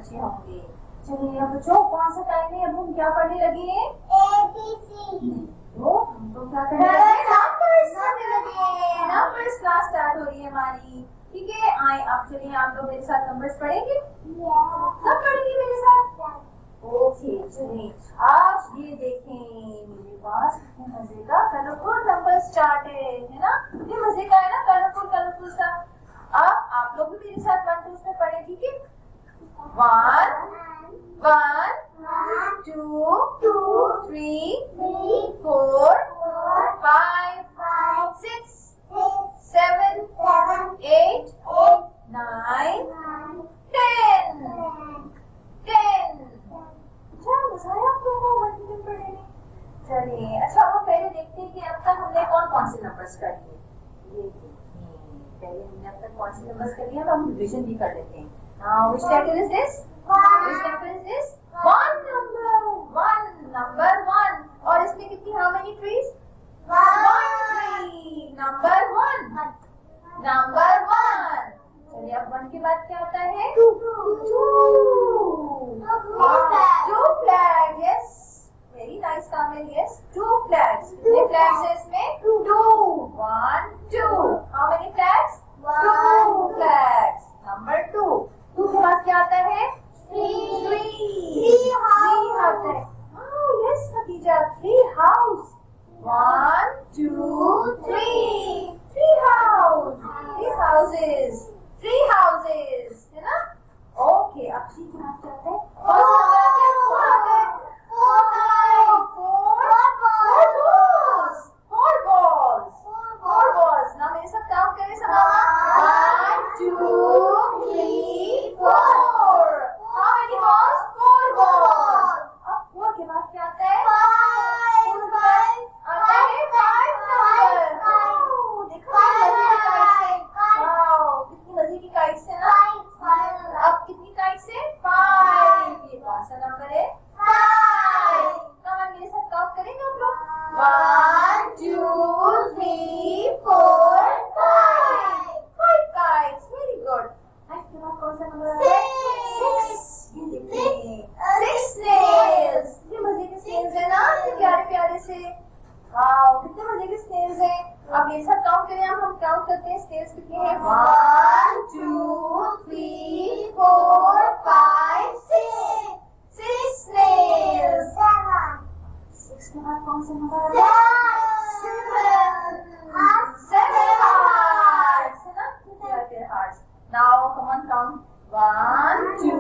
बच्चे होंगे। चलिए अब बच्चों कौन सा टाइम है, अब हम क्या पढ़ने लगे हैं? ABC। तो हम तो क्या करने लगे? नंबर्स पढ़ने लगे। नंबर्स क्लास स्टार्ट हो रही है हमारी, ठीक है। आए आप, चलिए आप लोग मेरे साथ नंबर्स पढ़ेंगे? सब पढ़ेंगे मेरे साथ? ओके चलिए। आप ये देखें मेरे पास कितने मजे का कलरफुल नंबर चार्ट है ना? कितने मजे का है ना, कलरफुल कलरफुल सा। अब आप लोग भी मेरे साथ 1 2 में पढ़े, ठीक है? 1 1 2 3 4 5 6 7 8 9 10 10। अच्छा मजा आया आप लोगों को 1 2 में पढ़ने में? चलिए अच्छा हम पहले देखते हैं कि अब तक हमने कौन कौन से नंबर्स कर लिए। ये पहले हमने अब तक कौन से नंबर्स कर लिए, अब हम डिवीजन भी कर लेते हैं। Now which letter is this? Which number is this? 1 number 1। और इसमें कितनी, how many trees? 1 tree। number 1। चलिए अब 1 के बाद क्या आता है? 2 flag। yes, very nice Kamil। yes, 2 flags। कितने flags है इसमें? 2। 1 2। how many flags? 2 flags। number 2। 2 के बाद क्या आता है? 3 आता है। yes Khadija, 3 house। 1 2 3 3 house। 3 houses। 3 houses है ना? ओके अब 3 के बाद क्या आता है? कौन सा नंबर आता है? 4 आता है। 4 balls। ना मेरे साथ काउंट करें सब। 1 2 3 4। how many balls? 4 balls। अब 4 के बाद क्या आता है? 5 आता है। 5 नंबर। देखो कितनी मजे की काइट्स है ना? अब कितनी काइट्स है? 5। ये कौन सा नंबर है? 5। कम मेरे साथ काउंट करेंगे आप लोग? 1 2 3 4 5। 5 kites। Very good. 5 के बाद कौन सा नंबर आता है? 6। ये देखिए 6 snails। कितने मजे के snails है ना, कितने प्यारे प्यारे से। वाओ कितने मजे के snails है। अब मेरे साथ काउंट करें, हम काउंट करते हैं snails कितने हैं। 1 2 3 4 5 6। 6 snails। 6 के बाद कौन सा नंबर आता है? 7 hearts है ना, कितने hearts। now come on count। 1 2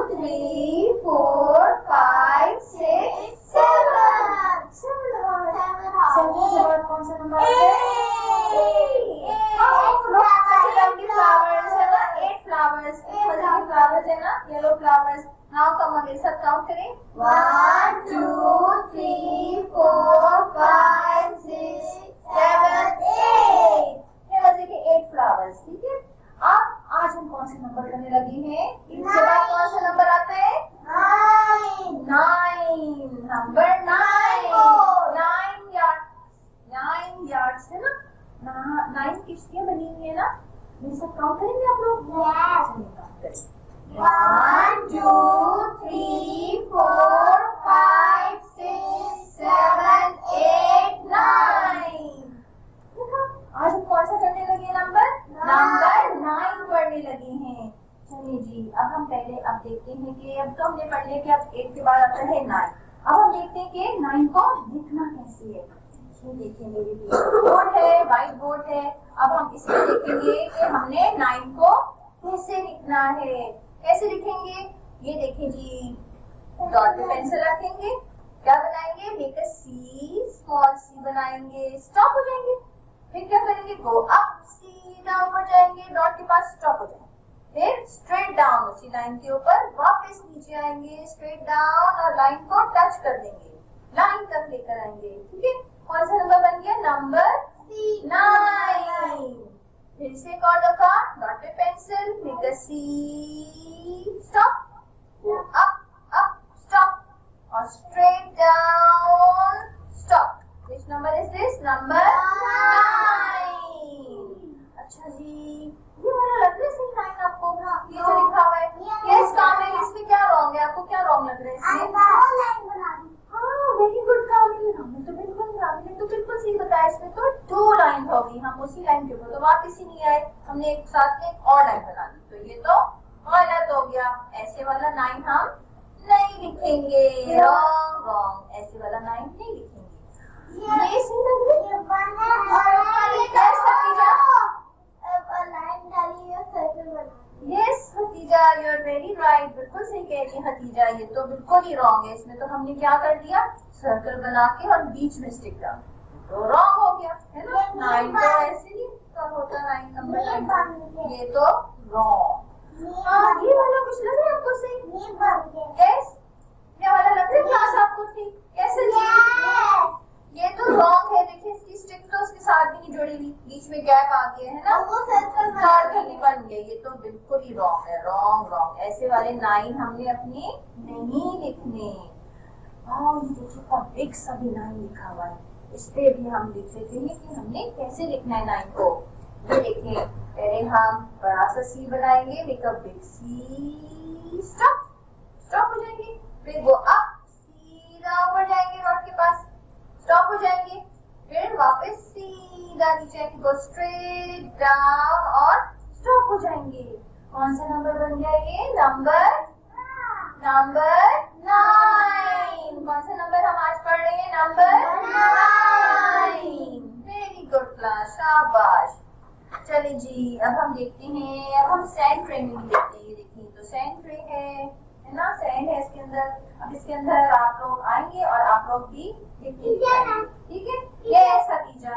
3 4 5 6 7 hearts। 7 के बाद कौन सा नंबर आता है? 8 flowers है ना, 8 flowers। फ्लावर्स है ना, yellow flowers. Now come on मेरे साथ काउंट करें। 1 2 3 4 5 6 7 8। ये मजे के 8 फ्लावर्स, ठीक है। अब आज हम कौन से नंबर करने लगे हैं? इसके बाद कौन सा नंबर आता है? 9। नंबर 9। 9 यार्ड्स है ना। 9 किश्तियां बनी हुई है ना। मेरे साथ काउंट करेंगे आप लोग? चलिए काउंट करें। 1 2 3 4 5 6 7 8 9। देखा आज हम कौन सा करने लगे? नंबर 9 पढ़ने लगे हैं। चलिए जी अब हम पहले अब देखते हैं कि अब तो हमने पढ़ लिया कि अब 8 के बाद आता है 9। अब हम देखते हैं कि 9 को लिखना कैसे है। ये देखिए मेरे पीछे बोर्ड है, व्हाइट बोर्ड है। अब हम इसमें देखेंगे कि हमने 9 को कैसे लिखना है। कैसे लिखेंगे? ये देखिए जी, डॉट पे पेंसिल रखेंगे, क्या बनाएंगे? Make a C, small C बनाएंगे, स्टॉप हो जाएंगे। फिर क्या करेंगे? गो अप, सीधा ऊपर जाएंगे, डॉट के पास स्टॉप हो जाएंगे। फिर स्ट्रेट डाउन उसी लाइन के ऊपर वापस नीचे आएंगे, स्ट्रेट डाउन और लाइन को टच कर देंगे, लाइन तक लेकर आएंगे, ठीक है। कौन सा नंबर बन गया? नंबर 9। फिर से एक और दफा डॉट पे pencil, make a C, stop, go up up stop और straight down stop. Which number is this? Number 9। अच्छा जी, ये वाला लग रहा है सही लाइन आपको? ये जो लिखा हुआ है, यस कामिल, इसमें हम उसी लाइन के ऊपर तो वापस ही नहीं आए, हमने एक साथ में एक और लाइन बना दी, तो ये तो गलत हो गया। ऐसे वाला 9 हम नहीं लिखेंगे, रॉन्ग रॉन्ग, ऐसे वाला 9 नहीं लिखेंगे। ये सही लग रही है? Yes Hatija, you are very right, बिल्कुल सही कह रही है हतीजा, ये तो बिल्कुल ही रॉन्ग है। इसमें तो हमने क्या कर दिया, सर्कल बना के और बीच में स्टिक डाल, तो रॉन्ग हो गया है ना। 9 तो ऐसे नहीं होता, 9 नंबर, ये तो रॉन्ग। ये वाला कुछ लग रहा है आपको सही? यस, ये वाला लग रहा है क्लास आपको ठीक? कैसे जी? ये तो रॉन्ग है, देखिए इसकी स्टिक तो उसके साथ भी नहीं जुड़ी हुई, बीच में गैप आ गया है ना, सर्कल ही बन गया, ये तो बिल्कुल ही रॉन्ग है, रॉन्ग रॉन्ग। ऐसे वाले 9 हमने अपने नहीं लिखने। ये देखिए बिग सा भी 9 लिखा हुआ है, इस पे भी हम लिख लेते हैं कि हमने कैसे लिखना है 9 को। ये देखिए, पहले हम बड़ा सा सी बनाएंगे, make a big C, stop, stop हो जाएंगे, फिर वो अप सीधा ऊपर जाएंगे रॉड के पास, स्टॉप हो जाएंगे, फिर वापस सीधा नीचे गो स्ट्रेट डाउन और स्टॉप हो जाएंगे। कौन सा नंबर बन गया ये? नंबर 9। कौन सा नंबर हम आज पढ़ रहे हैं? नंबर 9। वेरी गुड क्लास, शाबाश। चलिए जी, अब हम देखते हैं, अब हम सैंड ट्रे में भी देखते हैं। देखिए तो सैंड ट्रे है ना, सैंड है इसके अंदर। अब इसके अंदर आप लोग आएंगे और आप लोग भी लिखेंगे, ठीक है? यस हतीजा,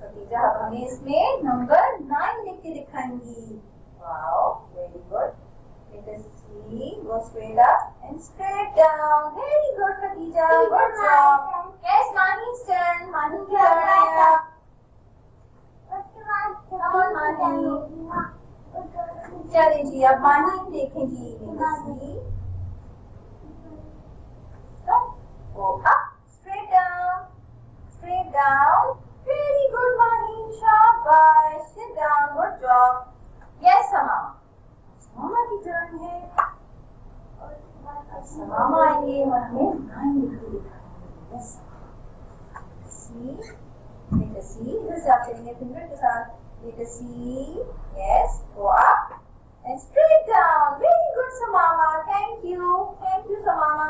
हतीजा अब हमें इसमें नंबर 9 लिख के दिखाएंगी। Wow, very good. Make a C, go straight up and straight down. Very good, Khadija. Good job. Yes, Mani's turn. Mani की turn है अब। Come on, Mani. चलिए जी, अब मानी देखें जी। C, stop, go up, straight down, straight down. Very good, Mani. शाबाश. Sit down. Good job. Yes, Mama. मामा की turn है। अच्छा मामा आएंगे और हमें 9 लिख के दिखाएंगे। यस, सी, मेक अ सी, इधर से आप चलेंगे फिंगर के साथ, make a C, yes, go up and straight down. Very good Samama, thank you Samama.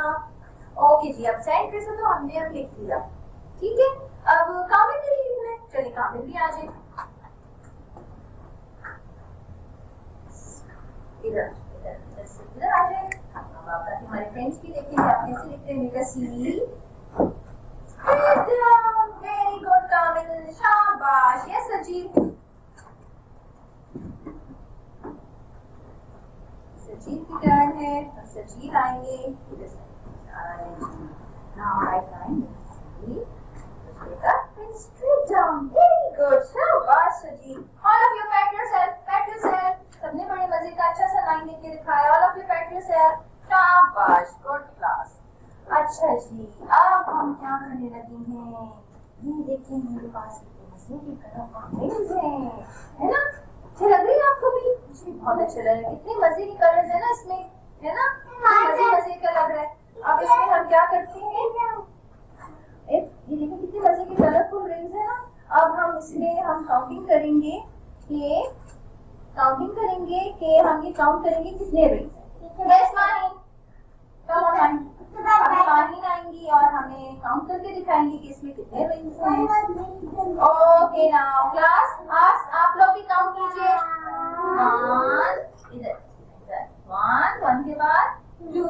Okay जी, अब सेंटर से तो हमने अब लिख लिया, ठीक है? अब कामिल ने लिखना है, चलिए कामिल भी आ जाए। इधर आ जाए। अब आप हमारे फ्रेंड्स भी देखेंगे आप कैसे लिखते हैं। मेरा सी, वेरी गुड कामिल, शाबाश। यस सजीव, सजीव की टर्न है। अब सजीव आएंगे, now right line, straight down. Very good, शाबाश सजीव। All of you pat yourself, pat yourself. सबने बड़े मजे का अच्छा सा 9 लिख के दिखाया। All of you pat yourself. शाबाश, गुड क्लास। अच्छा जी, अब हम क्या करने लगे हैं? ये देखिए मेरे पास मजे की कलर है ना, अच्छे लग रही है आपको भी? मुझे बहुत अच्छे लग रहे हैं, कितने मजे के कलर्स है ना इसमें, है ना? मजे मजे का लग रहा है। अब इसमें हम क्या करते हैं, ये देखिए कितने मजे के कलरफुल रिंग्स है ना। अब हम इसमें हम काउंटिंग करेंगे कि हम ये काउंट करेंगे कितने रिंग्स हैं। यस मानी, मानी आएंगी और हमें काउंट करके दिखाएंगे कि इसमें कितने रिंग्स हैं। ओके नाउ क्लास, आप लोग भी काउंट कीजिए। 1, इधर 1 के बाद 2,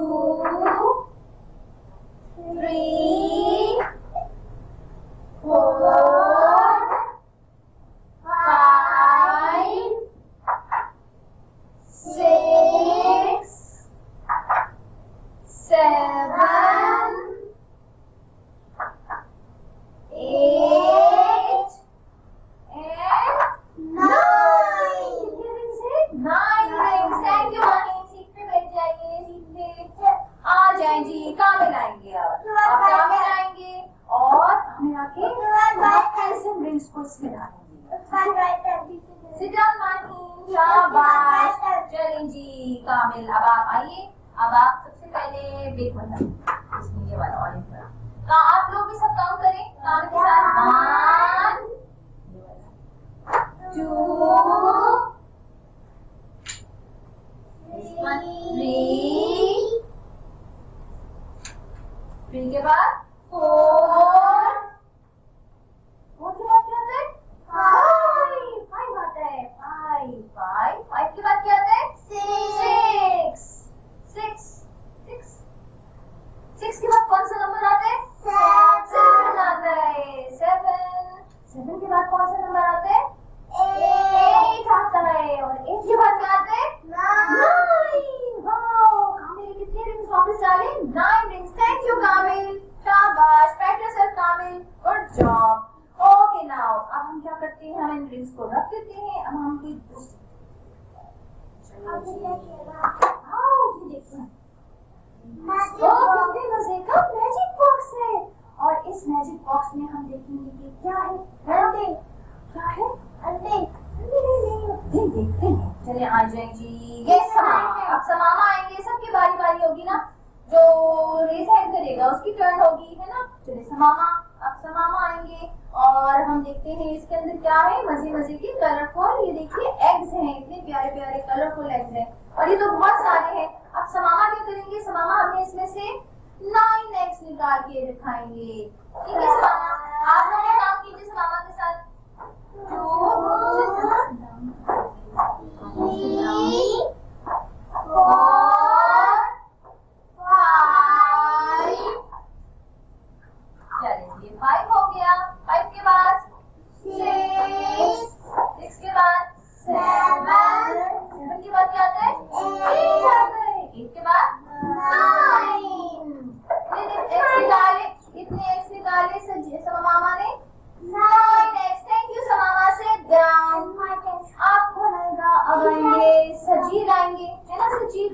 3, 4, 5, 6, 7, 8 and 9. कितने रिंग्स हैं? 9 rings. Thank you money. Seat पे बैठ जाइए, सीट पे आ जाए जी। कामिल आएंगे, अब कामिल आएंगे और हमें आके रिंग्स को इसमें डालेंगे। सिट डाउन मानी, शाबाश। चलें जी कामिल, अब आप आइए। अब आप सबसे पहले बिग बटन, इसमें ये वाला ऑरेंज वाला, आप लोग भी सब काउंट करें। कामिल के साथ 1 2 3 के बाद 4 के बाद क्या आता है 5 आता है 5 के बाद क्या आता है 6 के बाद कौन सा नंबर आता है 7 आता है 7 के बाद कौन सा नंबर आता है 8 आता है और 8 के बाद क्या आता है 9 वाओ कामिल ने कितने रिंग्स वापस डाले 9 रिंग्स थैंक यू कामिल शाबाश पैट योरसेल्फ कामिल गुड जॉब ओके नाउ अब हम क्या करते हैं हम इन रिंग्स को रख देते हैं अब हम कोई कितने मजे का मैजिक बॉक्स है और इस मैजिक बॉक्स में हम देखेंगे कि क्या है क्या है देखते हैं चलिए आ जाए जी ये समामा अब समामा आएंगे सबकी बारी बारी होगी ना जो रेज हैंड करेगा उसकी टर्न होगी है ना चलिए समामा अब समामा आएंगे और हम देखते हैं इसके अंदर क्या है मजे मजे के कलरफुल ये देखिए एग्स हैं इतने प्यारे प्यारे कलरफुल एग्स हैं और ये तो बहुत सारे हैं अब समामा क्या करेंगे समामा हमें इसमें से 9 एग्स निकाल के दिखाएंगे ठीक है समामा आप लोग काम कीजिए समामा के साथ 2 चलिए 5 हो गया 5 के बाद 6 के बाद 7 के बाद क्या आता है 8 के बाद 9 इतने एक्स निकाले समामा ने 9 एक्स थैंक यू समामा से डाउन आप कौन आएगा अब आएंगे सजीद आएंगे है ना सजीद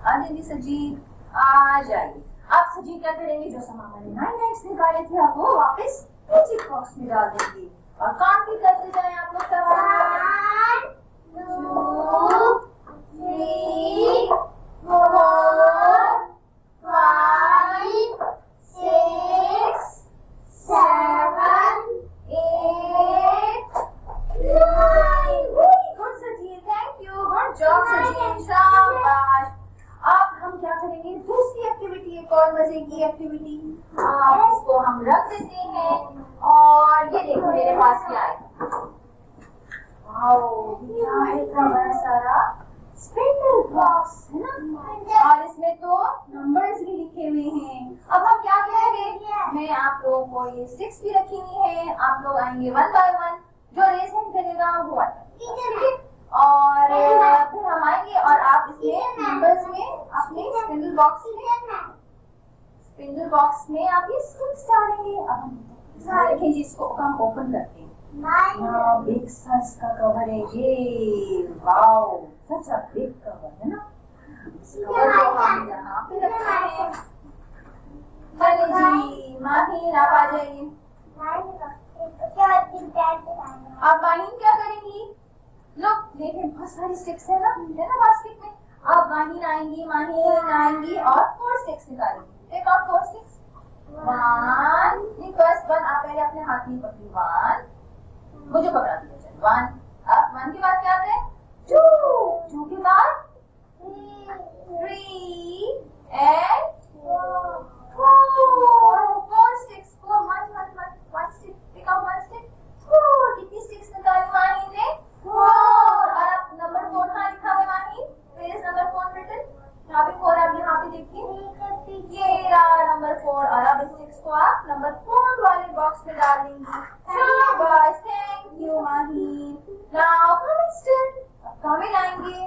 आ जाइए सजीद आ जाइए आप सजीद क्या करेंगे जो समामा ने 9 एक्स निकाले थे आप वो वापस मैजिक बॉक्स में डाल देंगे और काम भी करते जाएं आप लोग 1 2 3 4 5 6 7 8 9 good Sajid thank you good job Sajid शाबाश अब हम क्या करेंगे दूसरी एक्टिविटी एक और मजे की एक्टिविटी इसको हम रख देते हैं और ये देखो मेरे पास क्या है वाओ क्या है इतना बड़ा सारा स्पिंडल बॉक्स है ना और इसमें तो नंबर्स भी लिखे हुए हैं अब हम क्या करेंगे मैं आप लोगों को ये 6 भी रखी हुई है आप लोग आएंगे 1 बाय 1 जो रेस हैंड करेगा वो ठीक है और फिर हम आएंगे और आप इसमें नंबर्स में अपने स्पिंडल बॉक्स में आप ये स्टिक्स डालेंगे अब हम देखें जिसको हम ओपन करते हैं बिग साइज का कवर है ये wow such a big cover है ना कवर को हम यहाँ पे रखते हैं चलिए जी माहिर आप आ जाइए अब माहिर क्या करेंगी लोग देखें बहुत सारी स्टिक्स है ना बास्केट में अब माहिर आएंगी और 4 स्टिक्स निकालेंगी टेक आउट 4 स्टिक्स 1 फर्स्ट 1 आप पहले अपने हाथ में पकड़ी 1 मुझे पकड़ा दीजिए 1 अब 1 के बाद क्या आता है 2 के बाद 3 and 4 sticks 1 stick pick out 1 stick 4 कितनी sticks निकाली माही ने 4 और अब नंबर 4 कहाँ लिखा है माही where is number 4 written यहाँ पे 4 आप यहाँ पे देखिए ये रहा नंबर 4 और अब इस स्टिक्स को आप नंबर 4 वाले बॉक्स में डाल देंगी शाबाश thank you Mahi now coming still Kamil आएंगे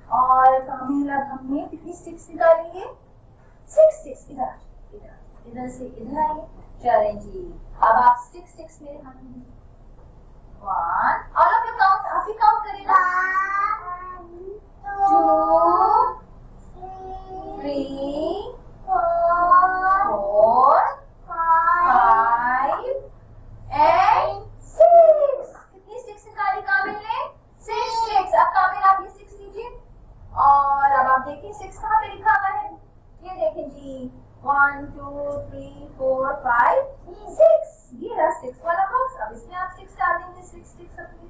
और कामिल अब हमने कितनी स्टिक्स निकालेंगे 6 स्टिक्स इधर से इधर आइए चलें जी अब आप 6 स्टिक्स मेरे हाथ में 1 ऑल ऑफ यू काउंट आप ही काउंट करेगा 1 2 3 4 5 and 6 कितनी स्टिक्स निकाली कामिल ने 6 स्टिक्स अब कामिल आप ये 6 लीजिए और अब आप 1 2 3 4 5 6। ये रहा 6 वाला बॉक्स। अब इसमें आप 6 डाल देंगे। 6 स्टिक्स अपनी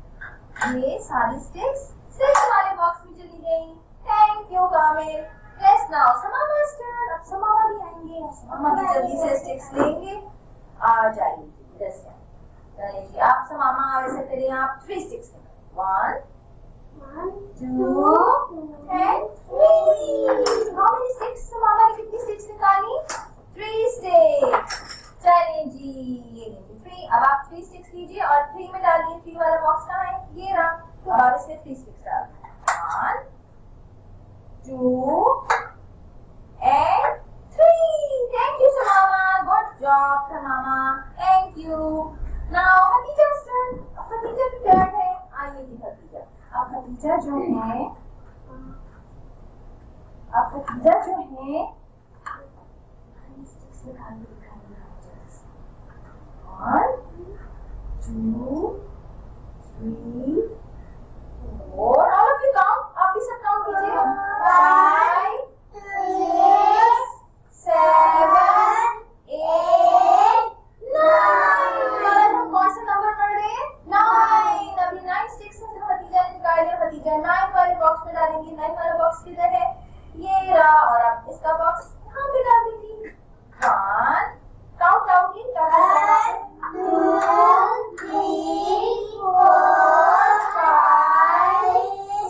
ये सारी स्टिक्स 6 वाले बॉक्स में चली गई। Thank you Kamil. Yes now समामा turn. अब समामा भी आएंगे। समामा भी जल्दी से स्टिक्स लेंगे। आ जाइए इधर से। चलिए जी आप समामा वैसे करिए आप 3 स्टिक्स लेंगे। 1 2 and 3। How many sticks? समामा ने कितनी स्टिक्स निकाली? 3 स्टिक्स। चलिए जी ये लीजिए 3। अब आप 3 स्टिक्स लीजिए और 3 में डालिए। 3 वाला बॉक्स कहाँ है? ये रहा। तो अब इसमें 3 स्टिक्स डाल 1 2 and 3। Thank you समामा। Good job समामा। Thank you। Now खतीजा's turn। अब खतीजा की टर्न है। आइए जी खतीजा। अब खतीजा जो है 1 2 3 4। All of you count। आप भी सब काउंट कीजिए। 5 6 7 8 9। हम कौन सा नंबर पढ़ रहे हैं? 9। अभी 9 स्टिक्स से खतीजा ने निकाल दिया। खतीजा 9 वाले बॉक्स में डालेंगी। 9 वाला बॉक्स किधर है? ये रहा। और अब इसका बॉक्स यहाँ पे डाल देंगी। 1 count loudly. 1 2 3 4 5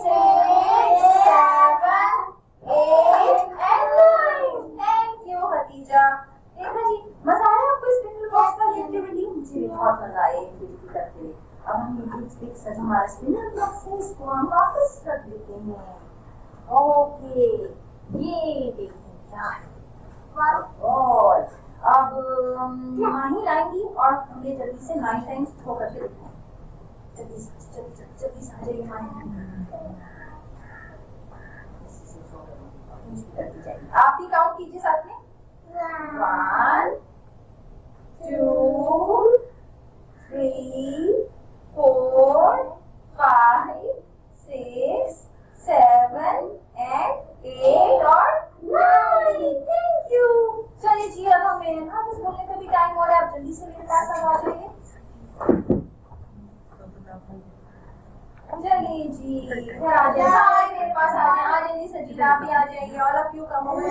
6 7 8 and 9। Thank you Khatija. देखा जी मजा आया आपको इस स्पिनल बॉक्स का एक्टिविटी? मुझे भी बहुत मजा आया एक्टिविटी करते हुए। अब हम ये जो स्टिक्स है जो हमारा स्पिनल बॉक्स है इसको हम वापस रख देते हैं। ओके ये देखिए क्या है। और अब माही आएंगी और हमें जल्दी से 9 टाइम्स थ्रो करके दिखाएं। जल्दी से आ जाइए माही। आप भी काउंट कीजिए साथ में। 1 2 3 4 5 6 7 and 8 और 9। Thank you. चलिए जी अब हमें वापस बोलने का भी टाइम हो रहा है। आप जल्दी से मेरे पास आ जाइए। चलिए जी इधर आ जाइए। सारे मेरे पास आ जाइए। आ जाइए सजीला भी आ जाइए। All of you come over.